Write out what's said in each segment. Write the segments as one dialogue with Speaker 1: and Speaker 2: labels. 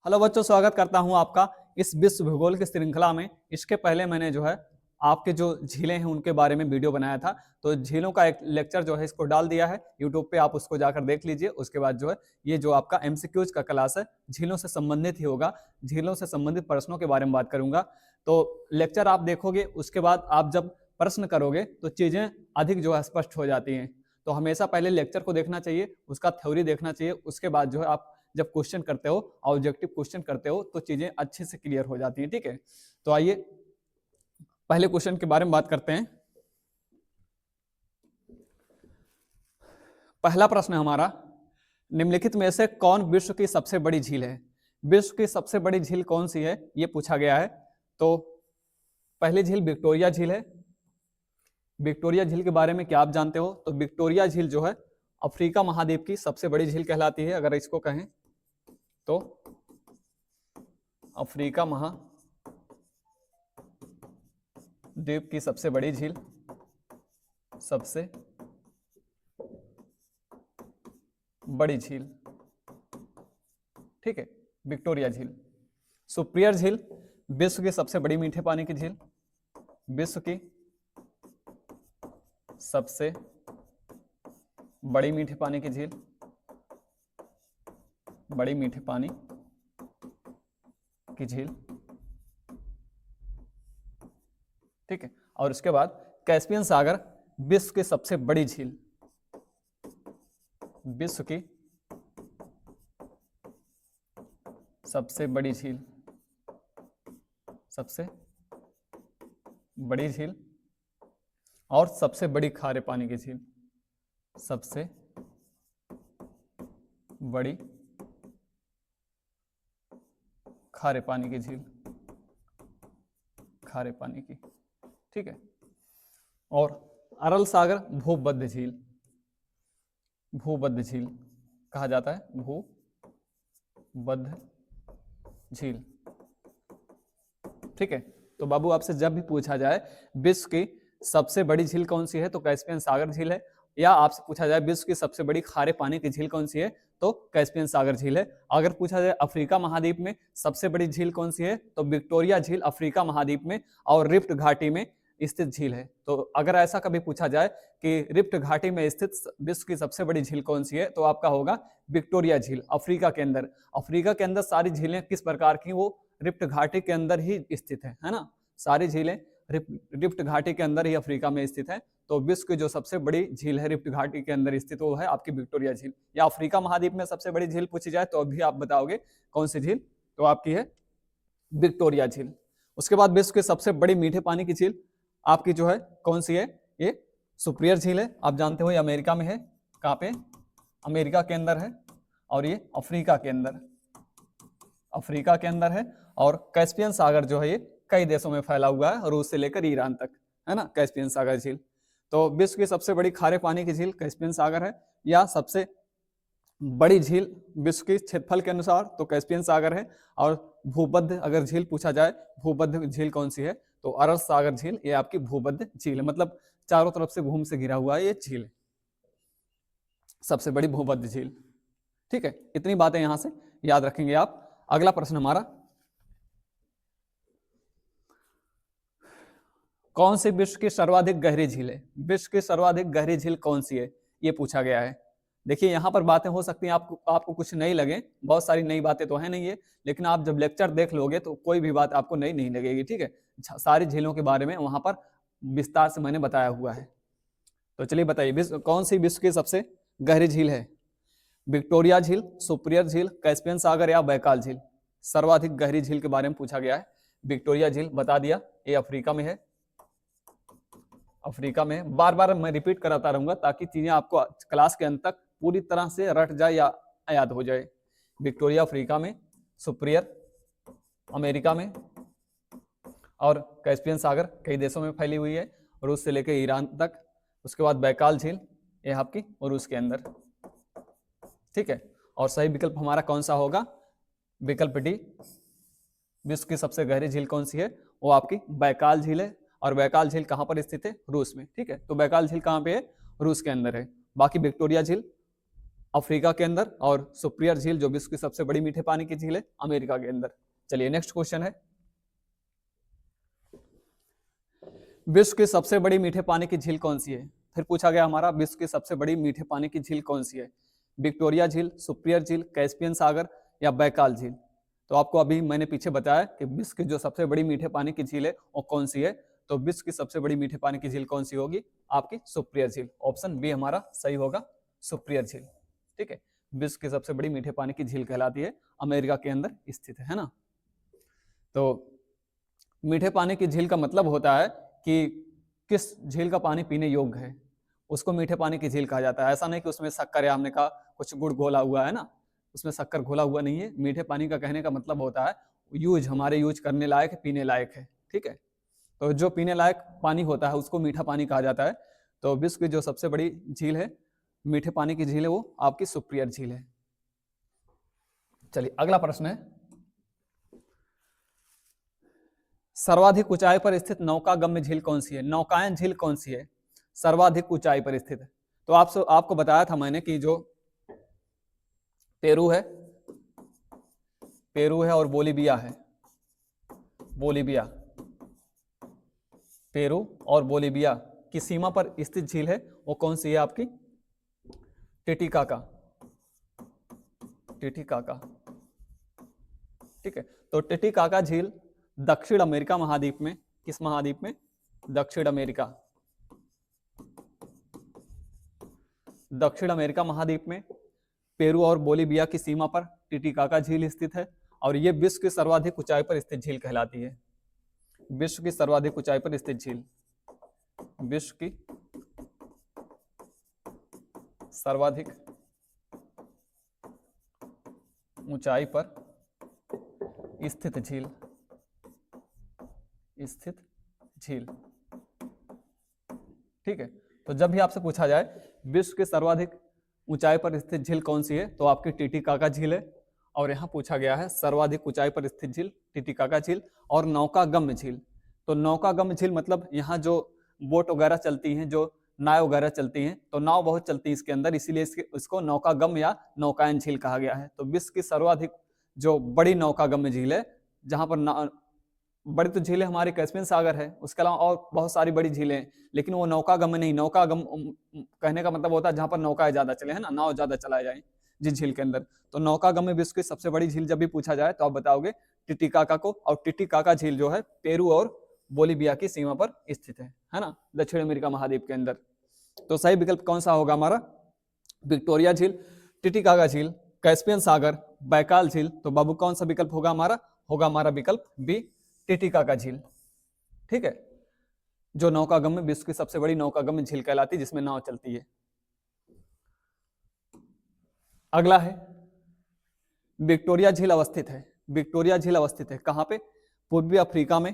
Speaker 1: Hello बच्चों, स्वागत करता हूं आपका इस विश्व भूगोल की श्रृंखला में। इसके पहले मैंने जो है आपके जो झीलें हैं उनके बारे में वीडियो बनाया था। तो झीलों का एक लेक्चर जो है इसको डाल दिया है यूट्यूब पे, आप उसको जाकर देख लीजिए। उसके बाद जो है ये जो आपका एमसीक्यूज का क्लास है झीलों से संबंधित ही होगा। झीलों से संबंधित प्रश्नों के बारे में बात करूंगा। तो लेक्चर आप देखोगे, उसके बाद आप जब प्रश्न करोगे तो चीजें अधिक जो है स्पष्ट हो जाती हैं। तो हमेशा पहले लेक्चर को देखना चाहिए, उसका थ्योरी देखना चाहिए। उसके बाद जो है आप जब क्वेश्चन करते हो, ऑब्जेक्टिव क्वेश्चन करते हो, तो चीजें अच्छे से क्लियर हो जाती हैं। ठीक है, तो आइए पहले क्वेश्चन के बारे में बात करते हैं। पहला प्रश्न हमारा, निम्नलिखित में से कौन विश्व की सबसे बड़ी झील है? विश्व की सबसे बड़ी झील कौन सी है, ये पूछा गया है। तो पहली झील विक्टोरिया झील है। विक्टोरिया झील के बारे में क्या आप जानते हो? तो विक्टोरिया झील जो है अफ्रीका महाद्वीप की सबसे बड़ी झील कहलाती है। अगर इसको कहें तो अफ्रीका महाद्वीप की सबसे बड़ी झील, सबसे बड़ी झील, ठीक है, विक्टोरिया झील। सुप्रियर झील, विश्व की सबसे बड़ी मीठे पानी की झील, विश्व की सबसे बड़ी मीठे पानी की झील, बड़ी मीठे पानी की झील, ठीक है। और उसके बाद कैस्पियन सागर, विश्व की सबसे बड़ी झील, विश्व की सबसे बड़ी झील, सबसे बड़ी झील और सबसे बड़ी खारे पानी की झील, सबसे बड़ी खारे पानी की झील, खारे पानी की, ठीक है। और अरल सागर भूमध्य झील, भूमध्य झील कहा जाता है, भूमध्य झील, ठीक है। तो बाबू आपसे जब भी पूछा जाए विश्व की सबसे बड़ी झील कौन सी है, तो कैस्पियन सागर झील है। या आपसे पूछा जाए विश्व की सबसे बड़ी खारे पानी की झील कौन सी है, तो कैस्पियन सागर झील है। अगर पूछा जाए अफ्रीका महाद्वीप में सबसे बड़ी झील कौन सी है, तो विक्टोरिया झील अफ्रीका महाद्वीप में और रिफ्ट घाटी में स्थित झील है। तो अगर ऐसा कभी पूछा जाए कि रिफ्ट घाटी में स्थित विश्व की सबसे बड़ी झील कौन सी है, तो आपका होगा विक्टोरिया झील, अफ्रीका के अंदर। अफ्रीका के अंदर सारी झीलें किस प्रकार की, वो रिफ्ट घाटी के अंदर ही स्थित है ना। सारी झीलें रिफ्ट घाटी के अंदर ही अफ्रीका में स्थित है। तो विश्व की जो सबसे बड़ी झील है रिफ्ट घाटी के अंदर स्थित, वो है आपकी विक्टोरिया झील। या अफ्रीका महाद्वीप में सबसे बड़ी झील पूछी जाए तो अभी आप बताओगे कौन सी झील, तो आपकी है विक्टोरिया झील। उसके बाद विश्व की सबसे बड़ी मीठे पानी की झील आपकी जो है कौन सी है, ये सुप्रियर झील है। आप जानते हो ये अमेरिका में है। कहाँ पे? अमेरिका के अंदर है। और ये अफ्रीका के अंदर, अफ्रीका के अंदर है। और कैस्पियन सागर जो है ये कई देशों में फैला हुआ है, रूस से लेकर ईरान तक, है ना, कैस्पियन सागर झील। तो विश्व की सबसे बड़ी खारे पानी की झील कैस्पियन सागर है। या सबसे बड़ी झील विश्व के क्षेत्रफल के अनुसार तो कैस्पियन सागर है। और भूमध्य अगर झील पूछा जाए, भूमध्य झील कौन सी है, तो अरब सागर झील, ये आपकी भूमध्य झील है। मतलब चारों तरफ से भूमि से घिरा हुआ है ये झील है, सबसे बड़ी भूमध्य झील, ठीक है। इतनी बातें यहां से याद रखेंगे आप। अगला प्रश्न हमारा, कौन सी विश्व की सर्वाधिक गहरी झील है? विश्व की सर्वाधिक गहरी झील कौन सी है, ये पूछा गया है। देखिए यहाँ पर बातें हो सकती हैं आपको कुछ नई लगे, बहुत सारी नई बातें तो है नहीं है, लेकिन आप जब लेक्चर देख लोगे तो कोई भी बात आपको नई नहीं लगेगी, ठीक है। सारी झीलों के बारे में वहां पर विस्तार से मैंने बताया हुआ है। तो चलिए बताइए, कौन सी विश्व की सबसे गहरी झील है? विक्टोरिया झील, सुप्रियर झील, कैस्पियन सागर या बैकाल झील? सर्वाधिक गहरी झील के बारे में पूछा गया है। विक्टोरिया झील बता दिया, ये अफ्रीका में है। अफ्रीका में बार बार मैं रिपीट कराता रहूंगा ताकि चीजें आपको क्लास के अंत तक पूरी तरह से रट जाए या याद हो जाए। विक्टोरिया अफ्रीका में, सुप्रियर अमेरिका में, और कैस्पियन सागर कई देशों में फैली हुई है, रूस से लेकर ईरान तक। उसके बाद बैकाल झील, ये आपकी रूस के अंदर, ठीक है। और सही विकल्प हमारा कौन सा होगा? विकल्प डी, विश्व की सबसे गहरी झील कौन सी है, वो आपकी बैकाल झील है। और बैकाल झील कहां पर स्थित है? रूस में, ठीक है। तो बैकाल झील कहां पे है? रूस के अंदर है। बाकी विक्टोरिया झील अफ्रीका के अंदर, और सुप्रियर झील जो विश्व की सबसे बड़ी मीठे पानी की झील है अमेरिका के अंदर। चलिए नेक्स्ट क्वेश्चन है, विश्व की सबसे बड़ी मीठे पानी की झील कौन सी है? फिर पूछा गया हमारा विश्व की सबसे बड़ी मीठे पानी की झील कौन सी है? विक्टोरिया झील, सुप्रियर झील, कैस्पियन सागर या बैकाल झील? तो आपको अभी मैंने पीछे बताया कि विश्व की जो सबसे बड़ी मीठे पानी की झील है वो कौन सी है, तो विश्व की सबसे बड़ी मीठे पानी की झील कौन सी होगी? आपकी सुप्रियर झील। ऑप्शन बी हमारा सही होगा, सुप्रियर झील। ठीक है, विश्व की सबसे बड़ी मीठे पानी की झील कहलाती है, अमेरिका के अंदर स्थित है ना। तो मीठे पानी की झील का मतलब होता है कि किस झील का पानी पीने योग्य है, उसको मीठे पानी की झील कहा जाता है। ऐसा नहीं कि उसमें शक्कर या हमने कहा कुछ गुड़ घोला हुआ है ना, उसमें शक्कर घोला हुआ नहीं है। मीठे पानी का कहने का मतलब होता है हमारे यूज करने लायक, पीने लायक है। ठीक है, तो जो पीने लायक पानी होता है उसको मीठा पानी कहा जाता है। तो विश्व की जो सबसे बड़ी झील है, मीठे पानी की झील है, वो आपकी सुप्रियर झील है। चलिए अगला प्रश्न है, सर्वाधिक ऊंचाई पर स्थित नौकागम्य झील कौन सी है? नौकायन झील कौन सी है सर्वाधिक ऊंचाई पर स्थित है? तो आपको बताया था मैंने कि जो पेरू है और बोलीविया है, बोलीविया, पेरू और बोलीविया की सीमा पर स्थित झील है, वो कौन सी है? आपकी टिटिकाका, टिटिकाका। ठीक है, तो टिटिकाका झील दक्षिण अमेरिका महाद्वीप में, किस महाद्वीप में? दक्षिण अमेरिका, दक्षिण अमेरिका महाद्वीप में पेरू और बोलीविया की सीमा पर टिटिकाका झील स्थित है, और यह विश्व की सर्वाधिक ऊंचाई पर स्थित झील कहलाती है। विश्व की सर्वाधिक ऊंचाई पर स्थित झील, विश्व की सर्वाधिक ऊंचाई पर स्थित झील, स्थित झील। ठीक है, तो जब भी आपसे पूछा जाए विश्व की सर्वाधिक ऊंचाई पर स्थित झील कौन सी है, तो आपकी टिटिकाका झील है। और यहां पूछा गया है सर्वाधिक ऊंचाई पर स्थित झील टिटिकाका झील और नौकागम्य झील। तो नौकागम्य झील मतलब यहाँ जो बोट वगैरह चलती हैं, जो नाव वगैरह चलती हैं, तो नाव बहुत चलती है इसके अंदर, इसीलिए इसको नौकागम्य या नौकायन झील कहा गया है। तो विश्व की सर्वाधिक जो बड़ी नौकागम्य झील है, जहां पर बड़ी तो झीलें हमारे कैस्पियन सागर है, उसके अलावा और बहुत सारी बड़ी झीलें हैं, लेकिन वो नौकागम्य नहीं। नौकागम्य कहने का मतलब होता है जहां पर नौकाएं ज्यादा चले, है ना, नाव ज्यादा चलाए जाए जिस झील के अंदर। तो नौकागम्य विश्व की सबसे बड़ी झील जब भी पूछा जाए तो आप बताओगे टिटिकाका को। और टिटिकाका झील जो है पेरू और बोलीविया की सीमा पर स्थित है ना, दक्षिण अमेरिका महाद्वीप के अंदर। तो सही विकल्प कौन सा होगा हमारा? विक्टोरिया झील, टिटिकाका झील, कैस्पियन सागर, बैकाल झील। तो बाबू कौन सा विकल्प होगा हमारा? होगा हमारा विकल्प बी, टिटिकाका झील। ठीक है, जो नौकागम्य विश्व की सबसे बड़ी नौकागम्य झील कहलाती है, जिसमें नाव चलती है। अगला है, विक्टोरिया झील अवस्थित है, विक्टोरिया झील अवस्थित है कहां पे? पूर्वी अफ्रीका में,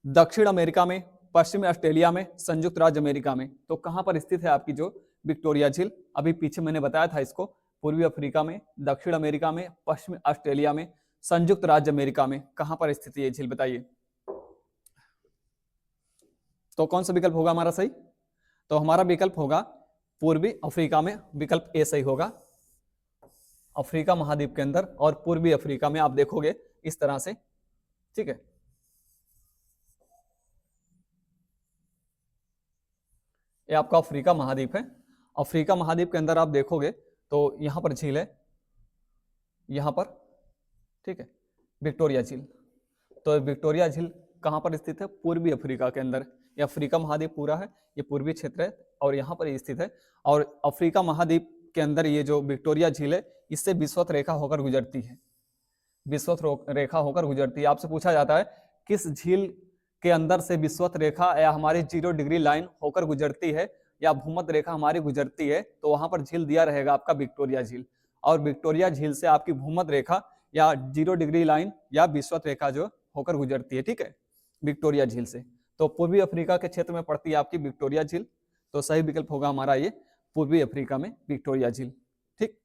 Speaker 1: दक्षिण अमेरिका में, पश्चिमी ऑस्ट्रेलिया में, संयुक्त राज्य अमेरिका में। तो कहां पर स्थित है आपकी जो विक्टोरिया झील? अभी पीछे मैंने बताया था इसको, पूर्वी अफ्रीका में, दक्षिण अमेरिका में, पश्चिमी ऑस्ट्रेलिया में, संयुक्त राज्य अमेरिका में। कहां पर स्थित है ये झील बताइए? तो कौन सा विकल्प होगा हमारा सही? तो हमारा विकल्प होगा पूर्वी अफ्रीका में, विकल्प ए सही होगा। अफ्रीका महाद्वीप के अंदर और पूर्वी अफ्रीका में आप देखोगे इस तरह से। ठीक है, ये आपका अफ्रीका महाद्वीप है। अफ्रीका महाद्वीप के अंदर आप देखोगे तो यहां पर झील है, यहां पर। ठीक है, विक्टोरिया झील। तो विक्टोरिया झील कहां पर स्थित है? पूर्वी अफ्रीका के अंदर। ये अफ्रीका महाद्वीप पूरा है, ये पूर्वी क्षेत्र है और यहाँ पर स्थित है। और अफ्रीका महाद्वीप के अंदर ये जो विक्टोरिया झील है, इससे विषुवत रेखा होकर गुजरती है, विषुवत रेखा होकर गुजरती है। आपसे पूछा जाता है किस झील के अंदर से विषुवत रेखा या हमारी 0 डिग्री लाइन होकर गुजरती है या भूमध्य रेखा हमारी गुजरती है, तो वहां पर झील दिया रहेगा आपका विक्टोरिया झील। और विक्टोरिया झील से आपकी भूमध्य रेखा या 0 डिग्री लाइन या विषुवत रेखा जो होकर गुजरती है। ठीक है, विक्टोरिया झील से। तो पूर्वी अफ्रीका के क्षेत्र में पड़ती है आपकी विक्टोरिया झील। तो सही विकल्प होगा हमारा ये, पूर्वी अफ्रीका में विक्टोरिया झील। ठीक,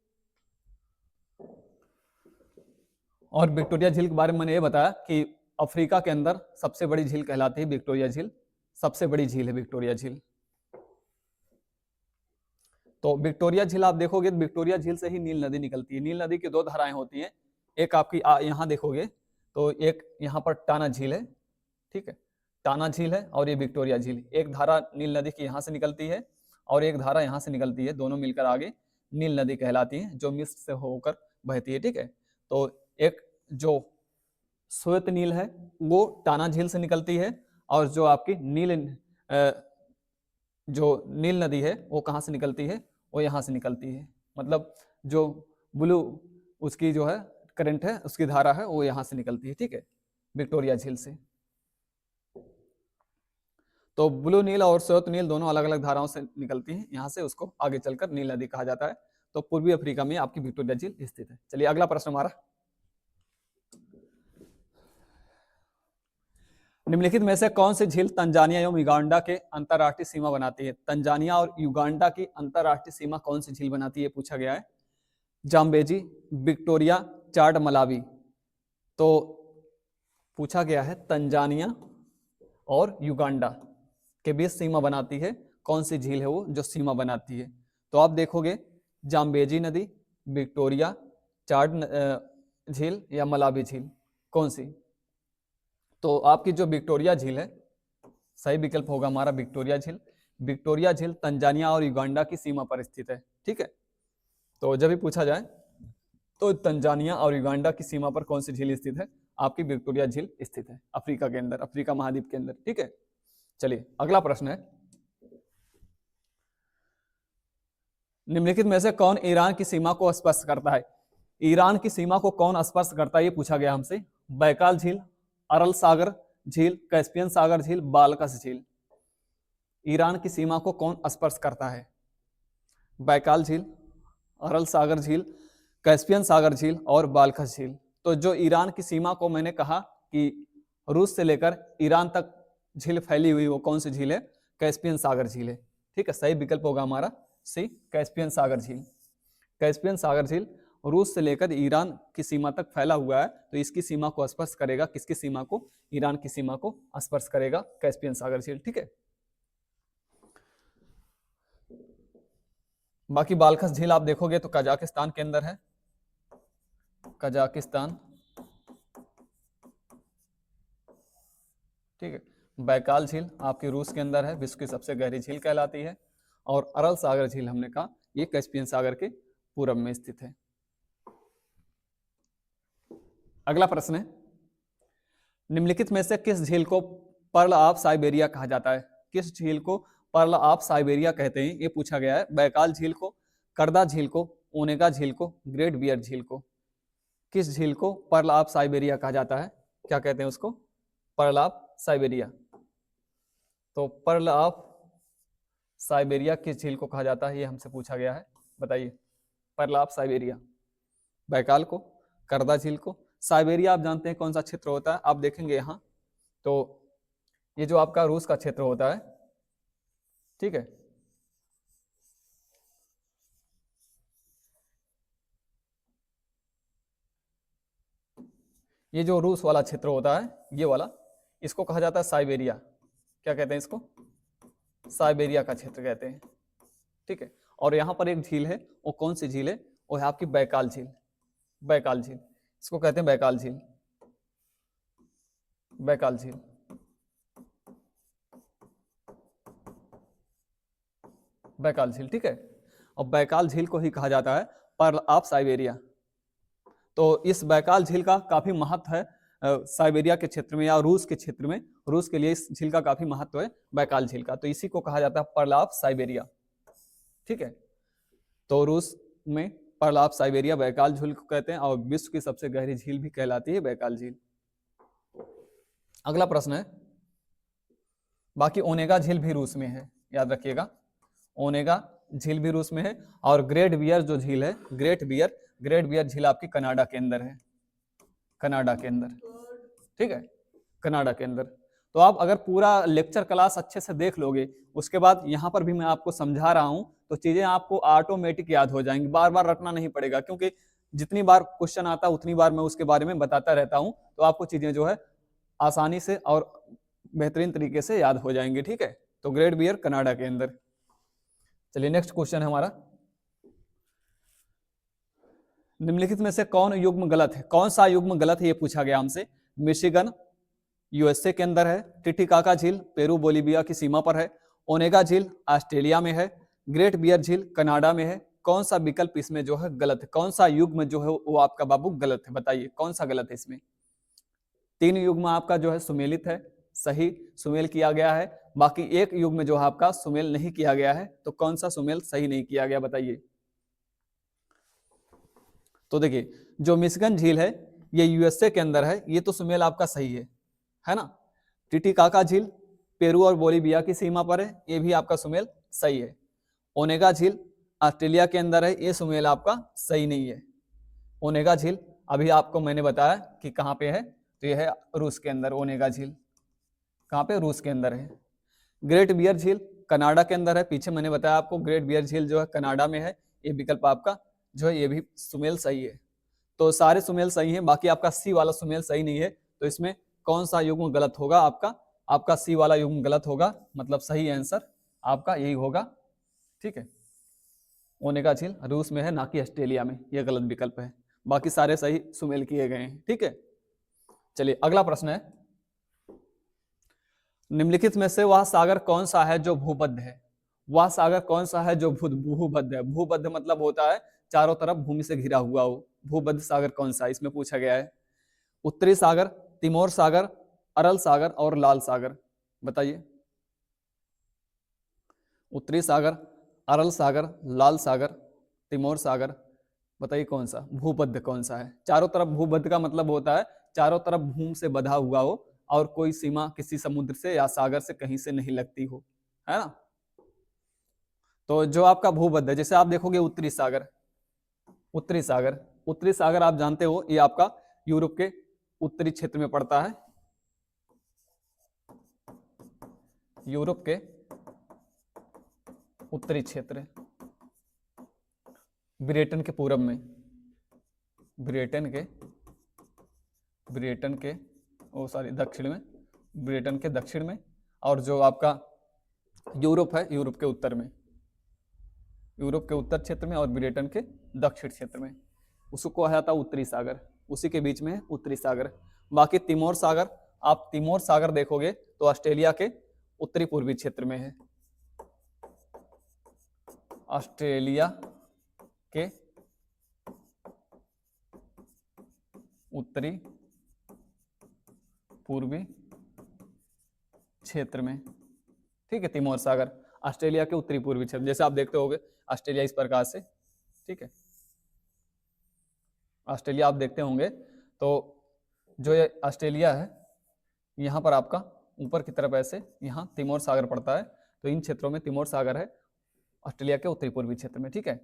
Speaker 1: और विक्टोरिया झील के बारे में मैंने ये बताया कि अफ्रीका के अंदर सबसे बड़ी झील कहलाती है विक्टोरिया झील, सबसे बड़ी झील है विक्टोरिया झील। तो विक्टोरिया झील आप देखोगे तो विक्टोरिया झील से ही नील नदी निकलती है। नील नदी की दो धाराएं होती हैं, एक आपकी यहाँ देखोगे तो एक यहाँ पर टाना झील है, ठीक है, टाना झील है, और ये विक्टोरिया झील। एक धारा नील नदी की यहाँ से निकलती है और एक धारा यहाँ से निकलती है, दोनों मिलकर आगे नील नदी कहलाती है, जो मिस्र से होकर बहती है, ठीक है। तो एक जो श्वेत नील है वो टाना झील से निकलती है, और जो आपकी जो नील नदी है वो कहाँ से निकलती है, वो यहाँ से निकलती है। मतलब जो ब्लू उसकी जो है करंट है, उसकी धारा है, वो यहाँ से निकलती है, ठीक है, विक्टोरिया झील से। तो ब्लू नील और श्वेत नील दोनों अलग अलग धाराओं से निकलती हैं यहाँ से, उसको आगे चलकर नील नदी कहा जाता है। तो पूर्वी अफ्रीका में आपकी विक्टोरिया झील स्थित है। चलिए अगला प्रश्न हमारा, निम्नलिखित में से कौन सी झील तंजानिया एवं युगांडा के अंतरराष्ट्रीय सीमा बनाती है? तंजानिया और युगांडा की अंतरराष्ट्रीय सीमा कौन सी झील बनाती है, पूछा गया है। जाम्बेजी, विक्टोरिया, चाड मलावी। तो पूछा गया है तंजानिया और युगांडा के बीच सीमा बनाती है कौन सी झील है वो जो सीमा बनाती है। तो आप देखोगे जाम्बेजी नदी, विक्टोरिया, चाड झील या मलावी झील, कौन सी? तो आपकी जो विक्टोरिया झील है, सही विकल्प होगा हमारा विक्टोरिया झील। विक्टोरिया झील तंजानिया और युगांडा की सीमा पर स्थित है, ठीक है। तो जब भी पूछा जाए तो तंजानिया और युगांडा की सीमा पर कौन सी झील स्थित है, आपकी विक्टोरिया झील स्थित है अफ्रीका के अंदर, अफ्रीका महाद्वीप के अंदर, ठीक है। चलिए अगला प्रश्न है, निम्नलिखित में से कौन ईरान की सीमा को स्पर्श करता है? ईरान की सीमा को कौन स्पर्श करता है, ये पूछा गया हमसे। बैकाल झील, अरल सागर झील, कैस्पियन सागर झील, बालकस झील। ईरान की सीमा को कौन स्पर्श करता है? बैकाल झील, अरल सागर झील, कैस्पियन सागर झील और बालकस झील। तो जो ईरान की सीमा को मैंने कहा कि रूस से लेकर ईरान तक झील फैली हुई, वो कौन सी झील है? कैस्पियन सागर झील है, ठीक है। सही विकल्प होगा हमारा सी, कैस्पियन सागर झील। कैस्पियन सागर झील रूस से लेकर ईरान की सीमा तक फैला हुआ है, तो इसकी सीमा को स्पर्श करेगा, किसकी सीमा को? ईरान की सीमा को स्पर्श करेगा कैस्पियन सागर झील, ठीक है। बाकी बालखस झील आप देखोगे तो कजाकिस्तान के अंदर है, कजाकिस्तान, ठीक है। बैकाल झील आपकी रूस के अंदर है, विश्व की सबसे गहरी झील कहलाती है। और अरल सागर झील हमने कहा ये कैस्पियन सागर के पूरब में स्थित है। अगला प्रश्न है, निम्नलिखित में से किस झील को पर्ल ऑफ साइबेरिया कहा जाता है? किस झील को पर्ल ऑफ साइबेरिया कहते हैं, ये पूछा गया है। बैकाल झील को, करदा झील को, ओनेगा झील को, ग्रेट बियर झील को। किस झील को पर्ल ऑफ साइबेरिया कहा जाता है? क्या कहते हैं उसको? Pearl of Siberia. तो पर्ल ऑफ साइबेरिया किस झील को कहा जाता है, ये हमसे पूछा गया है, बताइए। पर्ल ऑफ साइबेरिया, बैकाल को, करदा झील को। साइबेरिया आप जानते हैं कौन सा क्षेत्र होता है, आप देखेंगे यहाँ तो ये जो आपका रूस का क्षेत्र होता है, ठीक है, ये जो रूस वाला क्षेत्र होता है, ये वाला, इसको कहा जाता है साइबेरिया। क्या कहते हैं इसको? साइबेरिया का क्षेत्र कहते हैं, ठीक है। और यहाँ पर एक झील है, वो कौन सी झील है? वो है आपकी बैकाल झील। बैकाल झील, इसको कहते हैं बैकाल झील, बैकाल झील। बैकाल झील, ठीक है। और बैकाल झील को ही कहा जाता है पर्ल ऑफ साइबेरिया। तो इस बैकाल झील का काफी महत्व है साइबेरिया के क्षेत्र में या रूस के क्षेत्र में। रूस के लिए इस झील का काफी महत्व है बैकाल झील का, तो इसी को कहा जाता है पर्ल ऑफ साइबेरिया, ठीक है। तो रूस में पर्ल ऑफ साइबेरिया बैकाल झील को कहते हैं, और विश्व की सबसे गहरी झील भी कहलाती है बैकाल झील। अगला प्रश्न है, बाकी ओनेगा झील भी रूस में है, याद रखिएगा, ओनेगा झील भी रूस में है। और ग्रेट बियर जो झील है, ग्रेट बियर झील आपकी कनाडा के अंदर है, कनाडा के अंदर, ठीक है, कनाडा के अंदर। तो आप अगर पूरा लेक्चर क्लास अच्छे से देख लोगे, उसके बाद यहाँ पर भी मैं आपको समझा रहा हूँ, तो चीजें आपको ऑटोमेटिक याद हो जाएंगी, बार बार रटना नहीं पड़ेगा, क्योंकि जितनी बार क्वेश्चन आता है उतनी बार मैं उसके बारे में बताता रहता हूँ, तो आपको चीजें जो है आसानी से और बेहतरीन तरीके से याद हो जाएंगे, ठीक है। तो ग्रेट बियर कनाडा के अंदर। चलिए नेक्स्ट क्वेश्चन है हमारा, निम्नलिखित में से कौन युग्म गलत है, कौन सा युग्म गलत है ये पूछा गया हमसे। मिशिगन यूएसए के अंदर है, टिटिकाका झील पेरू बोलीविया की सीमा पर है, ओनेगा झील ऑस्ट्रेलिया में है, ग्रेट बियर झील कनाडा में है। कौन सा विकल्प इसमें जो है गलत है, कौन सा युग्म जो है वो आपका बाबू गलत है, बताइए कौन सा गलत है इसमें। 3 युग्म आपका जो है सुमेलित है, सही सुमेल किया गया है, बाकी एक युग्म जो है आपका सुमेल नहीं किया गया है, तो कौन सा सुमेल सही नहीं किया गया बताइए। तो देखिए जो मिशिगन झील है ये यूएसए के अंदर है, ये तो सुमेल आपका सही है ना। टिटिकाका झील पेरू और बोलीविया की सीमा पर है, ये भी आपका सुमेल सही है। ओनेगा झील ऑस्ट्रेलिया के अंदर है, ये सुमेल आपका सही नहीं है। ओनेगा झील अभी आपको मैंने बताया कि कहाँ पे है, तो ये है रूस के अंदर। ओनेगा झील कहाँ पे, रूस के अंदर है। ग्रेट बियर झील कनाडा के अंदर है, पीछे मैंने बताया आपको ग्रेट बियर झील जो है कनाडा में है, ये विकल्प आपका जो है ये भी सुमेल सही है। तो सारे सुमेल सही हैं, बाकी आपका सी वाला सुमेल सही नहीं है, तो इसमें कौन सा युग्म गलत होगा आपका, आपका सी वाला युग्म गलत होगा, मतलब सही आंसर आपका यही होगा, ठीक है। ओनेगा झील रूस में है ना कि ऑस्ट्रेलिया में, यह गलत विकल्प है, बाकी सारे सही सुमेल किए गए हैं, ठीक है। चलिए अगला प्रश्न है, निम्नलिखित में से वह सागर कौन सा है जो भूबद्ध है। वह सागर कौन सा है जो भूबद्ध है। भूबद्ध मतलब होता है चारों तरफ भूमि से घिरा हुआ हो। भूबद्ध सागर कौन सा है इसमें पूछा गया है। उत्तरी सागर, तिमोर सागर, अरल सागर और लाल सागर, बताइए। उत्तरी सागर, अरल सागर, लाल सागर, तिमोर सागर, बताइए कौन सा भूबद्ध कौन सा है। चारों तरफ भूबद्ध का मतलब होता है चारों तरफ भूमि से बंधा हुआ हो और कोई सीमा किसी समुद्र से या सागर से कहीं से नहीं लगती हो, है ना। तो जो आपका भूबद्ध है, जैसे आप देखोगे उत्तरी सागर, उत्तरी सागर, उत्तरी सागर आप जानते हो ये आपका यूरोप के उत्तरी क्षेत्र में पड़ता है, यूरोप के उत्तरी क्षेत्र, ब्रिटेन के पूरब में, ब्रिटेन के ओ सॉरी दक्षिण में, ब्रिटेन के दक्षिण में, और जो आपका यूरोप है यूरोप के उत्तर में, यूरोप के उत्तर क्षेत्र में और ब्रिटेन के दक्षिण क्षेत्र में, उसको कहा जाता है उत्तरी सागर, उसी के बीच में है उत्तरी सागर। बाकी तिमोर सागर, आप तिमोर सागर देखोगे तो ऑस्ट्रेलिया के उत्तरी पूर्वी क्षेत्र में है, ऑस्ट्रेलिया के उत्तरी पूर्वी क्षेत्र में, ठीक है। तिमोर सागर ऑस्ट्रेलिया के उत्तरी पूर्वी क्षेत्र, जैसे आप देखते होगे ऑस्ट्रेलिया इस प्रकार से, ठीक है। ऑस्ट्रेलिया आप देखते होंगे तो जो ये ऑस्ट्रेलिया है यहाँ पर आपका ऊपर की तरफ ऐसे यहाँ तिमोर सागर पड़ता है, तो इन क्षेत्रों में तिमोर सागर है ऑस्ट्रेलिया के उत्तरी पूर्वी क्षेत्र में, ठीक है।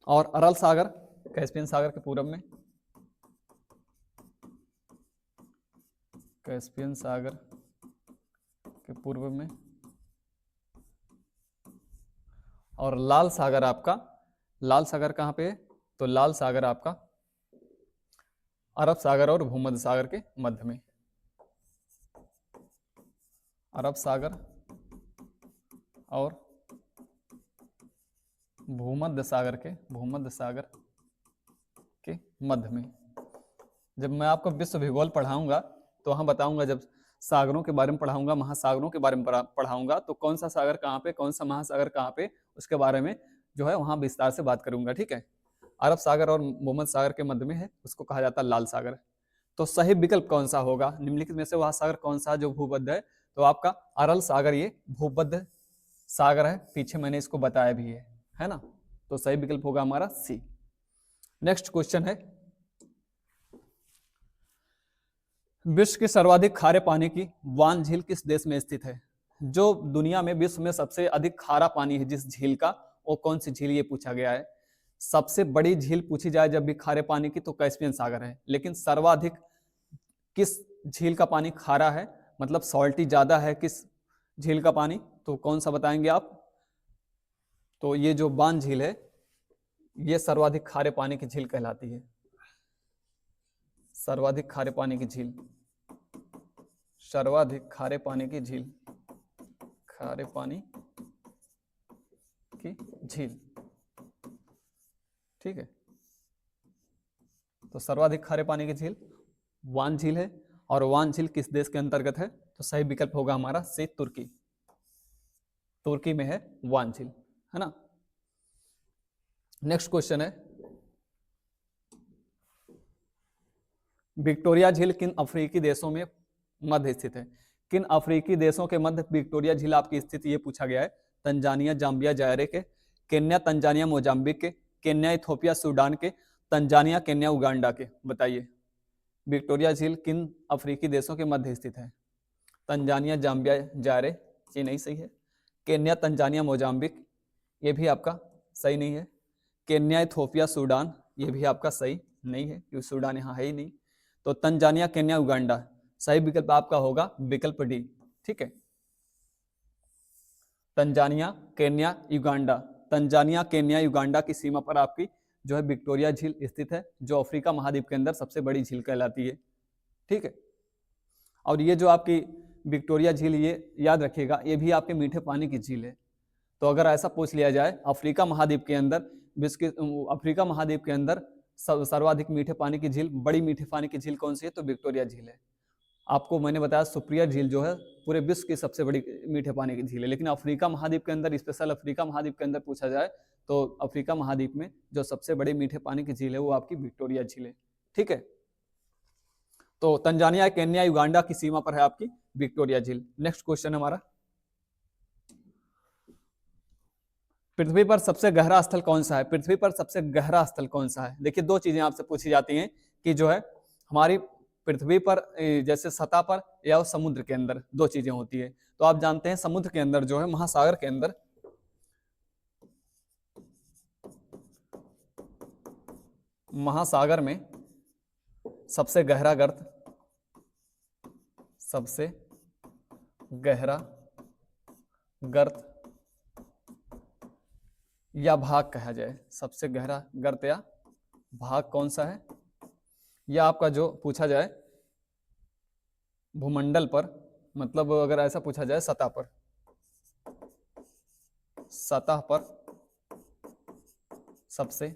Speaker 1: और अरल सागर कैस्पियन सागर के पूरब में, कैस्पियन सागर के पूर्व में, और लाल सागर आपका, लाल सागर कहाँ पे है, तो लाल सागर आपका अरब सागर और भूमध्य सागर के मध्य में, अरब सागर और भूमध्य सागर के मध्य में। जब मैं आपको विश्व भूगोल पढ़ाऊंगा तो वहां बताऊंगा, जब सागरों के बारे में पढ़ाऊंगा, महासागरों के बारे में पढ़ाऊंगा, तो कौन सा सागर कहाँ पे, कौन सा महासागर कहाँ पे, उसके बारे में जो है वहां विस्तार से बात करूंगा, ठीक है। अरब सागर और भूमध्य सागर के मध्य में है, उसको कहा जाता है लाल सागर। तो सही विकल्प कौन सा होगा, निम्नलिखित में से वह सागर कौन सा जो भूबद्ध है, तो आपका अरल सागर ये भूबद्ध सागर है, पीछे मैंने इसको बताया भी है ना। तो सही विकल्प होगा हमारा सी। नेक्स्ट क्वेश्चन है, विश्व के सर्वाधिक खारे पानी की वान झील किस देश में स्थित है। जो दुनिया में विश्व में सबसे अधिक खारा पानी है जिस झील का, वो कौन सी झील, ये पूछा गया है। सबसे बड़ी झील पूछी जाए जब भी खारे पानी की तो कैस्पियन सागर है, लेकिन सर्वाधिक किस झील का पानी खारा है, मतलब सॉल्टी ज्यादा है किस झील का पानी, तो कौन सा बताएंगे आप। तो ये जो बान झील है ये सर्वाधिक खारे पानी की झील कहलाती है, सर्वाधिक खारे पानी की झील, सर्वाधिक खारे पानी की झील, खारे पानी की झील। ठीक है, तो सर्वाधिक खारे पानी की झील वान झील है, और वान झील किस देश के अंतर्गत है? तो सही विकल्प होगा हमारा से तुर्की। तुर्की में है वान झील, है ना। नेक्स्ट क्वेश्चन है, विक्टोरिया झील किन अफ्रीकी देशों में मध्य स्थित है? किन अफ्रीकी देशों के मध्य विक्टोरिया झील आपकी स्थिति ये पूछा गया है। तंजानिया, जाम्बिया, जायरे के, केन्या, तंजानिया, मोजाम्बिक के, केन्या, इथोपिया, सूडान के, तंजानिया, केन्या, उगांडा के। बताइए विक्टोरिया झील किन अफ्रीकी देशों के मध्य स्थित है। तंजानिया, जाम्बिया, जायरे, ये नहीं सही है। केन्या, तंजानिया, मोजाम्बिक, ये भी आपका सही नहीं है। केन्या, इथोपिया, सूडान, ये भी आपका सही नहीं है क्योंकि सूडान यहाँ है ही नहीं। तो तंजानिया, केन्या, उगांडा, सही विकल्प आपका होगा विकल्प डी। ठीक है, Tanzania, Kenya, Uganda. Tanzania, Kenya, Uganda की सीमा पर आपकी जो है विक्टोरिया झील स्थित है, जो अफ्रीका महाद्वीप के अंदर सबसे बड़ी झील कहलाती है। ठीक है, और ये जो आपकी विक्टोरिया झील, ये याद रखिएगा, ये भी आपके मीठे पानी की झील है। तो अगर ऐसा पूछ लिया जाए अफ्रीका महाद्वीप के अंदर, अफ्रीका महाद्वीप के अंदर सर्वाधिक मीठे पानी की झील, बड़ी मीठे पानी की झील कौन सी है? तो विक्टोरिया झील है। आपको मैंने बताया सुप्रिया झील जो है पूरे विश्व की सबसे बड़ी मीठे पानी की झील है, लेकिन अफ्रीका महाद्वीप के अंदर, स्पेशल अफ्रीका महाद्वीप के अंदर पूछा जाए तो अफ्रीका महाद्वीप में जो सबसे बड़ी मीठे पानी की झील है वो आपकी विक्टोरिया झील है। ठीक है, तो तंजानिया, केन्या, युगांडा की सीमा पर है आपकी विक्टोरिया झील। नेक्स्ट क्वेश्चन हमारा, पृथ्वी पर सबसे गहरा स्थल कौन सा है? पृथ्वी पर सबसे गहरा स्थल कौन सा है? देखिए दो चीजें आपसे पूछी जाती हैं कि जो है हमारी पृथ्वी पर जैसे सतह पर या समुद्र के अंदर, दो चीजें होती है। तो आप जानते हैं समुद्र के अंदर जो है, महासागर के अंदर, महासागर में सबसे गहरा गर्त, सबसे गहरा गर्त या भाग कहा जाए, सबसे गहरा गर्त या भाग कौन सा है? या आपका जो पूछा जाए भूमंडल पर, मतलब अगर ऐसा पूछा जाए सतह पर, सतह पर सबसे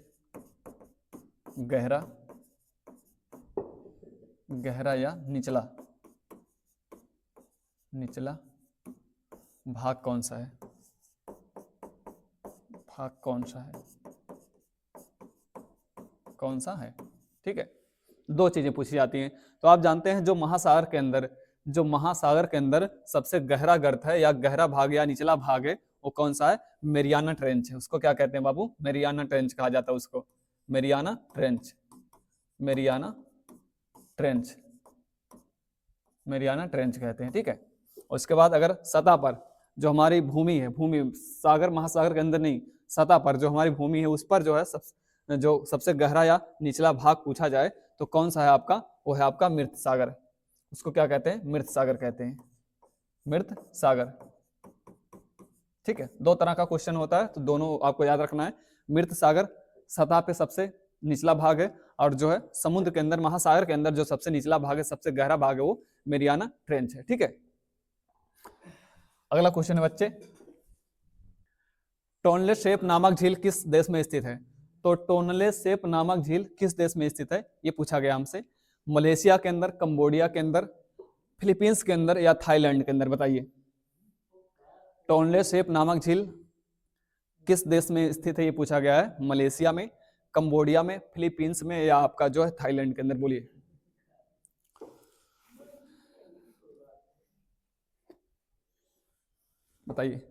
Speaker 1: गहरा, गहरा या निचला, निचला भाग कौन सा है? भाग कौन सा है? कौन सा है? ठीक है, दो चीजें पूछी जाती हैं। तो आप जानते हैं जो महासागर के अंदर, जो महासागर के अंदर सबसे गहरा गर्त है या गहरा भाग या निचला भाग है वो कौन सा है? मेरियाना ट्रेंच है। उसको क्या कहते हैं बाबू? मेरियाना ट्रेंच कहा जाता है उसको, Mariana trench, Mariana trench, Mariana trench कहते हैं। ठीक है, उसके बाद अगर सतह पर जो हमारी भूमि है, भूमि सागर महासागर के अंदर नहीं, सतह पर जो हमारी भूमि है उस पर जो है जो सबसे गहरा या निचला भाग पूछा जाए तो कौन सा है आपका? वो है आपका मृत सागर। उसको क्या कहते हैं? मृत सागर कहते हैं, मृत सागर। ठीक है, दो तरह का क्वेश्चन होता है तो दोनों आपको याद रखना है। मृत सागर सतह पे सबसे निचला भाग है, और जो है समुद्र के अंदर, महासागर के अंदर जो सबसे निचला भाग है, सबसे गहरा भाग है वो मेरियाना ट्रेंच है। ठीक है, अगला क्वेश्चन है बच्चे, टोनले सैप नामक झील किस देश में स्थित है? तो टोनले सैप नामक झील किस देश में स्थित है ये पूछा गया हमसे। मलेशिया के अंदर, कंबोडिया के अंदर, फिलीपींस के अंदर या थाईलैंड के अंदर? बताइए टोनले सैप नामक झील किस देश में स्थित है ये पूछा गया है। मलेशिया में, कंबोडिया में, फिलीपींस में या आपका जो है थाईलैंड के अंदर? बोलिए बताइए।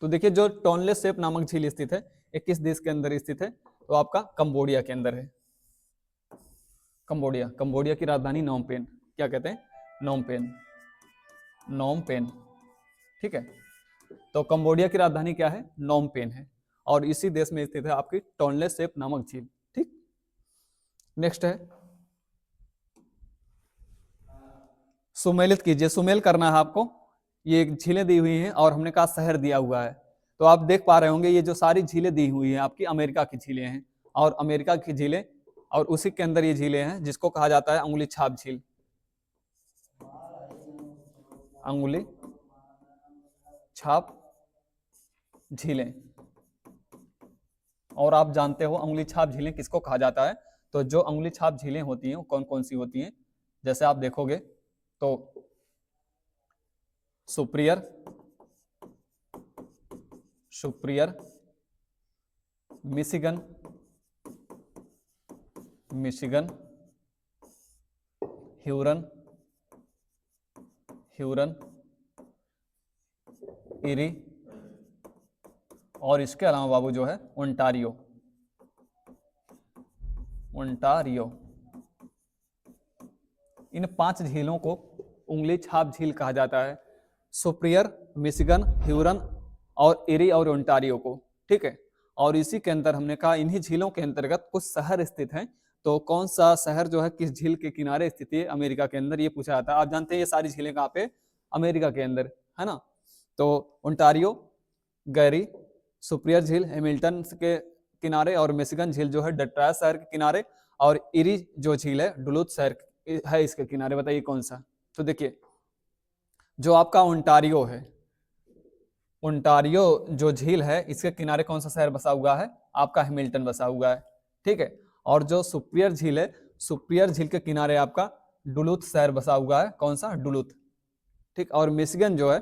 Speaker 1: तो देखिए जो टोनले सैप नामक झील स्थित है ये किस देश के अंदर स्थित है? तो आपका कंबोडिया के अंदर है। कंबोडिया, कंबोडिया की राजधानी नोमपेन, क्या कहते हैं? Phnom Penh, Phnom Penh. ठीक है, तो कंबोडिया की राजधानी क्या है? नोमपेन है, और इसी देश में स्थित है आपकी टोनले सैप नामक झील। ठीक, नेक्स्ट है, सुमेलित कीजिए, सुमेल करना है आपको। ये झीलें दी हुई हैं और हमने कहा शहर दिया हुआ है, तो आप देख पा रहे होंगे ये जो सारी झीलें दी हुई हैं आपकी अमेरिका की झीलें हैं, और अमेरिका की झीलें, और उसी के अंदर ये झीलें हैं जिसको कहा जाता है अंगुली छाप झील, अंगुली छाप झीलें। और आप जानते हो उंगली छाप झीलें किसको कहा जाता है? तो जो उंगली छाप झीलें होती हैं वो कौन कौन सी होती हैं? जैसे आप देखोगे तो Superior, Superior, Michigan, Michigan, Huron, Huron, Erie, और इसके अलावा बाबू जो है ओंटारियो, ओंटारियो। इन 5 झीलों को उंगली छाप झील कहा जाता है, सुप्रियर, मिशिगन, ह्यूरन और इरी और ओंटारियो को। ठीक है, और इसी के अंदर हमने कहा इन्हीं झीलों के अंतर्गत कुछ शहर स्थित हैं। तो कौन सा शहर जो है किस झील के किनारे स्थित है अमेरिका के अंदर, ये पूछा जाता है। आप जानते हैं ये सारी झीलें कहाँ पे? अमेरिका के अंदर, है ना। तो ओंटारियो, गैरी, सुप्रियर झील हैमिल्टन के किनारे, और मिशिगन झील जो है डेट्रॉयट शहर के किनारे, और इरी जो झील है डुलूथ शहर है इसके किनारे। बताइए कौन सा? तो देखिए जो आपका ओंटारियो है, ओंटारियो जो झील है इसके किनारे कौन सा शहर बसा हुआ है? आपका हैमिल्टन बसा हुआ है। ठीक है, और जो सुप्रियर झील है, सुप्रियर झील के किनारे आपका डुलूथ शहर बसा हुआ है। कौन सा? डुलूथ। ठीक, और मिशिगन जो है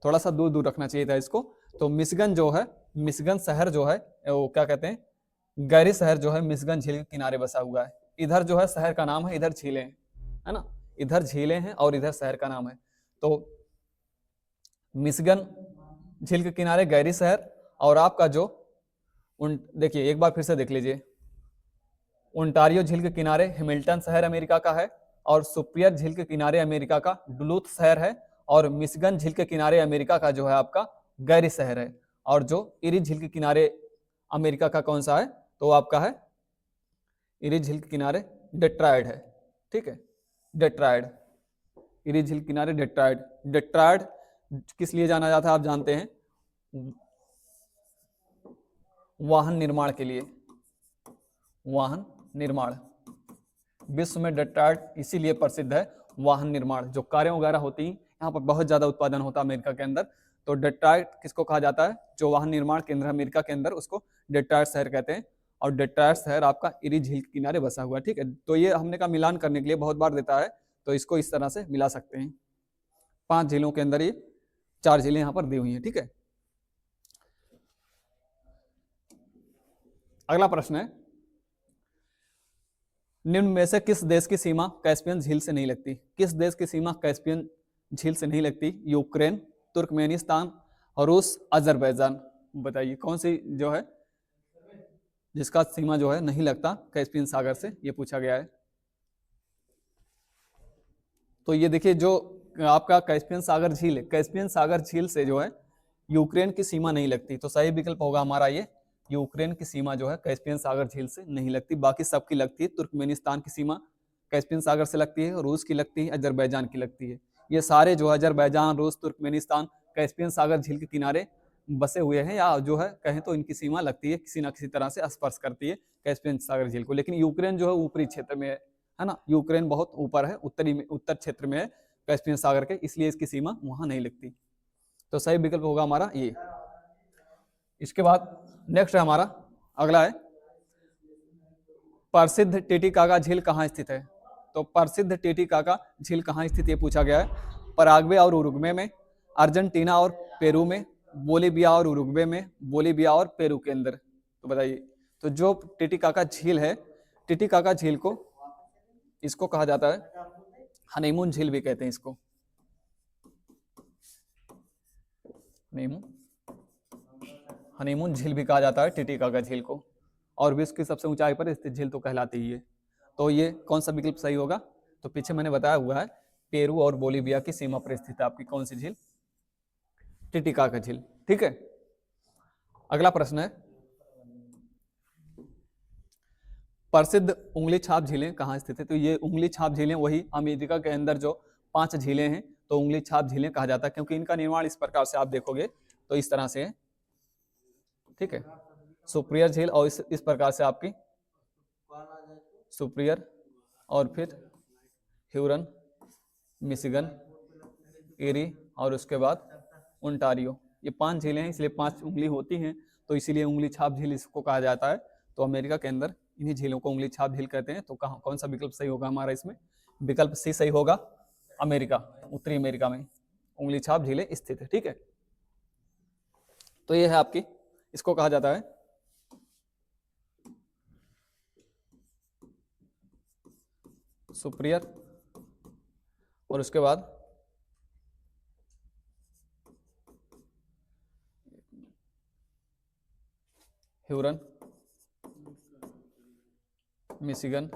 Speaker 1: थोड़ा सा दूर दूर रखना चाहिए था इसको। तो मिशिगन जो है, मिशिगन शहर जो है वो क्या कहते हैं, गैरी शहर जो है मिशिगन झील के किनारे बसा हुआ है। इधर जो है शहर का नाम है, इधर झीलें हैं, है ना। इधर झीलें हैं और इधर शहर का नाम है। तो मिशिगन झील के किनारे गैरी शहर, और आपका जो देखिए एक बार फिर से देख लीजिए, ओंटारियो झील के किनारे हैमिल्टन शहर अमेरिका का है, और सुप्रियर झील के किनारे अमेरिका का डुलूथ शहर है, और मिशिगन झील के किनारे अमेरिका का जो है आपका गैरी शहर है, और जो इरी झील के किनारे अमेरिका का कौन सा है? तो आपका है इरी झील के किनारे डेट्रॉयट है। ठीक है, डेट्रॉयट, इरी झील के किनारे डेट्रॉयट। डेट्रॉयट किस लिए जाना जाता है आप जानते हैं? वाहन निर्माण के लिए, वाहन निर्माण। विश्व में डेट्रॉयट इसीलिए प्रसिद्ध है, वाहन निर्माण, जो कारें वगैरह होती हैं यहाँ पर बहुत ज्यादा उत्पादन होता है अमेरिका के अंदर। तो डेट्रॉयट किसको कहा जाता है? जो वाहन निर्माण केंद्र अमेरिका के अंदर, उसको डेट्रॉयट शहर कहते हैं। और डेट्रॉयट शहर आपका इरी झील के किनारे बसा हुआ है। ठीक है, तो ये हमने का मिलान करने के लिए बहुत बार देता है, तो इसको इस तरह से मिला सकते हैं। 5 झीलों के अंदर ये 4 झीलें यहाँ पर दी हुई हैं। ठीक है, अगला प्रश्न है, निम्न में से किस देश की सीमा कैस्पियन झील से नहीं लगती? किस देश की सीमा कैस्पियन झील से नहीं लगती? यूक्रेन, तुर्कमेनिस्तान, रूस, अजरबैजान। बताइए कौन सी जो है जिसका सीमा जो है नहीं लगता कैस्पियन सागर से, ये पूछा गया है। तो ये देखिए जो आपका कैस्पियन सागर झील है, कैस्पियन सागर झील से जो है यूक्रेन की सीमा नहीं लगती। तो सही विकल्प होगा हमारा ये, यूक्रेन की सीमा जो है कैस्पियन सागर झील से नहीं लगती, बाकी सबकी लगती है। तुर्कमेनिस्तान की सीमा कैस्पियन सागर से लगती है, रूस की लगती है, अजरबैजान की लगती है। ये सारे जो है अजरबैजान, रूस, तुर्कमेनिस्तान कैस्पियन सागर झील के किनारे बसे हुए हैं, या जो है कहें तो इनकी सीमा लगती है, किसी ना किसी तरह से स्पर्श करती है कैस्पियन सागर झील को। लेकिन यूक्रेन जो है ऊपरी क्षेत्र में है ना, यूक्रेन बहुत ऊपर है, उत्तरी में, उत्तर क्षेत्र में है कैस्पियन सागर के, इसलिए इसकी सीमा वहां नहीं लगती। तो सही विकल्प होगा हमारा ये। इसके बाद नेक्स्ट है हमारा, अगला है, प्रसिद्ध टिटिकाका झील कहाँ स्थित है? तो प्रसिद्ध टिटिकाका झील कहाँ स्थित ये पूछा गया है। पराग्वे और उरुग्वे में, अर्जेंटीना और पेरू में, बोलीविया और उरुग्वे में, बोलीविया और पेरू के अंदर। तो बताइए, तो जो टिटिकाका झील है, टिटिकाका झील को इसको कहा जाता है हनीमून झील भी कहते हैं इसको, हनीमून झील भी कहा जाता है टिटिकाका झील को, और विश्व की सबसे ऊंचाई पर स्थित झील तो कहलाती ही है। तो ये कौन सा विकल्प सही होगा? तो पीछे मैंने बताया हुआ है, पेरू और बोलीविया की सीमा पर स्थित है आपकी कौन सी झील? टिटिकाका झील। ठीक है, अगला प्रश्न है, प्रसिद्ध उंगली छाप झीलें कहाँ स्थित है? तो ये उंगली छाप झीलें वही अमेरिका के अंदर जो 5 झीलें हैं, तो उंगली छाप झीलें कहा जाता है, क्योंकि इनका निर्माण इस प्रकार से आप देखोगे तो इस तरह से है। ठीक है, सुप्रियर झील, और इस प्रकार से आपकी सुप्रियर, और फिर ह्यूरन, मिशिगन, एरी, और उसके बाद ओंटारियो। ये 5 झीलें हैं, इसलिए 5 उंगली होती हैं, तो इसीलिए उंगली छाप झील इसको कहा जाता है। तो अमेरिका के अंदर इन्हीं झीलों को उंगली छाप झील कहते हैं। तो कहाँ कौन सा विकल्प सही होगा हमारा इसमें? विकल्प सी सही होगा, अमेरिका, उत्तरी अमेरिका में उंगली छाप झीलें स्थित है। ठीक है, तो ये है आपकी, इसको कहा जाता है सुपीरियर, और उसके बाद Hurun, Michigan,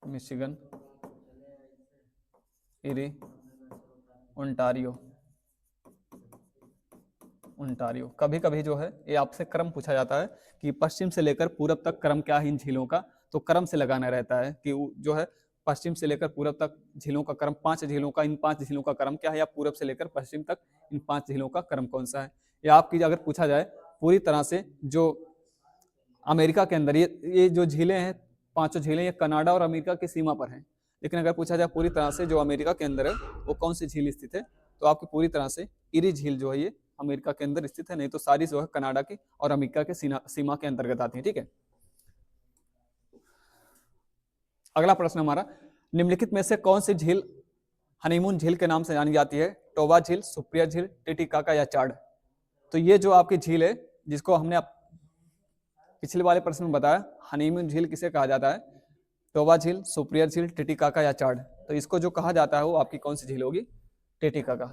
Speaker 1: Michigan, eri, Ontario, Ontario. कभी कभी जो है ये आपसे क्रम पूछा जाता है कि पश्चिम से लेकर पूरब तक क्रम क्या है इन झीलों का, तो क्रम से लगाना रहता है कि जो है पश्चिम से लेकर पूरब तक झीलों का क्रम, 5 झीलों का, इन 5 झीलों का क्रम क्या है, या पूरब से लेकर पश्चिम तक इन 5 झीलों का क्रम कौन सा है। या आपकी अगर पूछा जाए पूरी तरह से जो अमेरिका के अंदर ये जो झीलें हैं, 5 झीलें, ये कनाडा और अमेरिका की सीमा पर हैं, लेकिन अगर पूछा जाए पूरी तरह से जो अमेरिका के अंदर है वो कौन सी झील स्थित है, तो आपकी पूरी तरह से इरी झील जो है ये अमेरिका के अंदर स्थित है, नहीं तो सारी जो है कनाडा की और अमेरिका के सीमा के अंतर्गत आती है। ठीक है, अगला प्रश्न हमारा, निम्नलिखित में से कौन सी झील हनीमून झील के नाम से जानी जाती है? टोबा झील, सुप्रिया झील, टिटिकाका या चाड। तो ये जो आपकी झील है जिसको हमने पिछले वाले प्रश्न में बताया, हनीमून झील किसे कहा जाता है? टोबा झील, सुप्रिया झील, टिटिकाका या चाड। तो इसको जो कहा जाता है वो आपकी कौन सी झील होगी? टिटिकाका।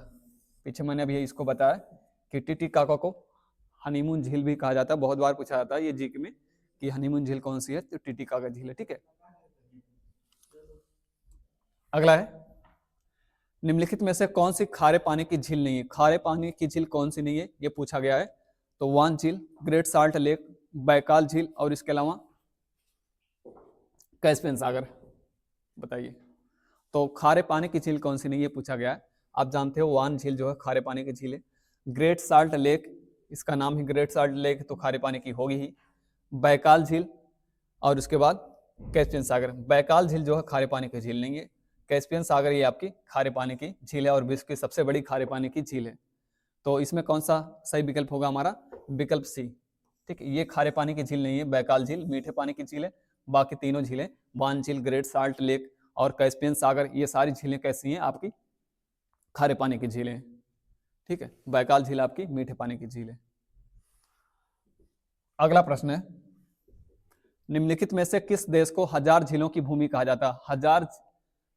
Speaker 1: पीछे मैंने अभी इसको बताया कि टिटिकाका को हनीमून झील भी कहा जाता है, बहुत बार पूछा जाता है ये जीके में कि हनीमून झील कौन सी है, तो टिटिकाका झील है। ठीक है, अगला है, निम्नलिखित में से कौन सी खारे पानी की झील नहीं है? खारे पानी की झील कौन सी नहीं है ये पूछा गया है। तो वान झील, ग्रेट साल्ट लेक, बैकाल झील और इसके अलावा कैस्पियन सागर। बताइए, तो खारे पानी की झील कौन सी नहीं है पूछा गया है। आप जानते हो वान झील जो है खारे पानी की झील है। ग्रेट साल्ट लेक, इसका नाम ही ग्रेट साल्ट लेक, तो खारे पानी की होगी ही। बैकाल झील और उसके बाद कैस्पियन सागर। बैकाल झील जो है खारे पानी की झील नहीं है, कैस्पियन सागर ये आपकी खारे पानी की झील है और विश्व की सबसे बड़ी खारे पानी की झील है। तो इसमें कौन सा सही विकल्प होगा हमारा? विकल्प सी। ठीक है, ये खारे पानी की झील नहीं है, बैकाल झील मीठे पानी की झील है। बाकी तीनों झीलें, वान झील, ग्रेट साल्ट लेक और कैस्पियन सागर, ये सारी झीलें कैसी हैं? आपकी खारे पानी की झीलें। ठीक है, बैकाल झील आपकी मीठे पानी की झील है। अगला प्रश्न है, निम्नलिखित में से किस देश को 1000 झीलों की भूमि कहा जाता है? 1000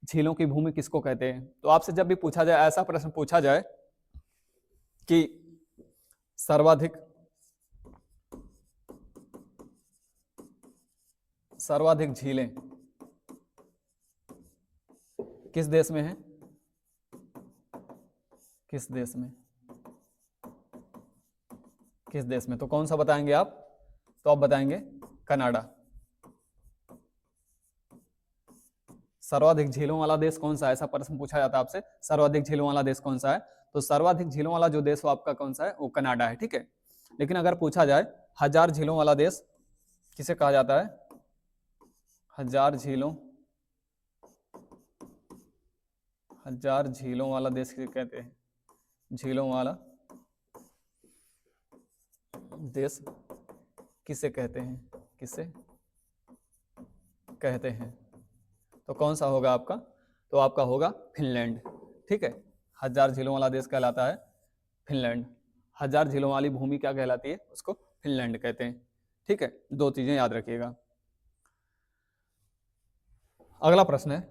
Speaker 1: झीलों की भूमि किसको कहते हैं? तो आपसे जब भी पूछा जाए, ऐसा प्रश्न पूछा जाए कि सर्वाधिक झीलें किस देश में है? किस देश में? किस देश में? तो कौन सा बताएंगे आप? तो आप बताएंगे कनाडा। सर्वाधिक झीलों वाला देश कौन सा है? ऐसा प्रश्न पूछा जाता है आपसे, सर्वाधिक झीलों वाला देश कौन सा है? तो सर्वाधिक झीलों वाला जो देश वो आपका कौन सा है? वो कनाडा है। ठीक है, लेकिन अगर पूछा जाए 1000 झीलों वाला देश किसे कहा जाता है? 1000 झीलों, 1000 झीलों वाला देश किसे कहते हैं? झीलों वाला देश किसे कहते हैं? किसे कहते हैं? तो कौन सा होगा आपका? तो आपका होगा फिनलैंड। ठीक है, 1000 झीलों वाला देश कहलाता है फिनलैंड। 1000 झीलों वाली भूमि क्या कहलाती है? उसको फिनलैंड कहते हैं। ठीक है, दो चीजें याद रखिएगा। अगला प्रश्न है,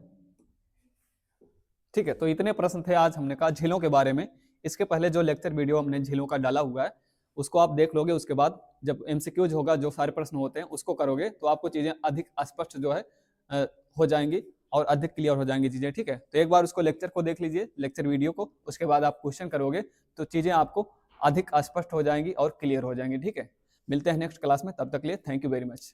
Speaker 1: ठीक है, तो इतने प्रश्न थे आज हमने कहा झीलों के बारे में। इसके पहले जो लेक्चर वीडियो हमने झीलों का डाला हुआ है उसको आप देख लोगे, उसके बाद जब एमसीक्यूज होगा, जो सारे प्रश्न होते हैं उसको करोगे, तो आपको चीजें अधिक स्पष्ट जो है हो जाएंगी और अधिक क्लियर हो जाएंगी चीजें। ठीक है, तो एक बार उसको लेक्चर को देख लीजिए, लेक्चर वीडियो को, उसके बाद आप क्वेश्चन करोगे तो चीजें आपको अधिक स्पष्ट हो जाएंगी और क्लियर हो जाएंगी। ठीक है, मिलते हैं नेक्स्ट क्लास में, तब तक के लिए थैंक यू वेरी मच।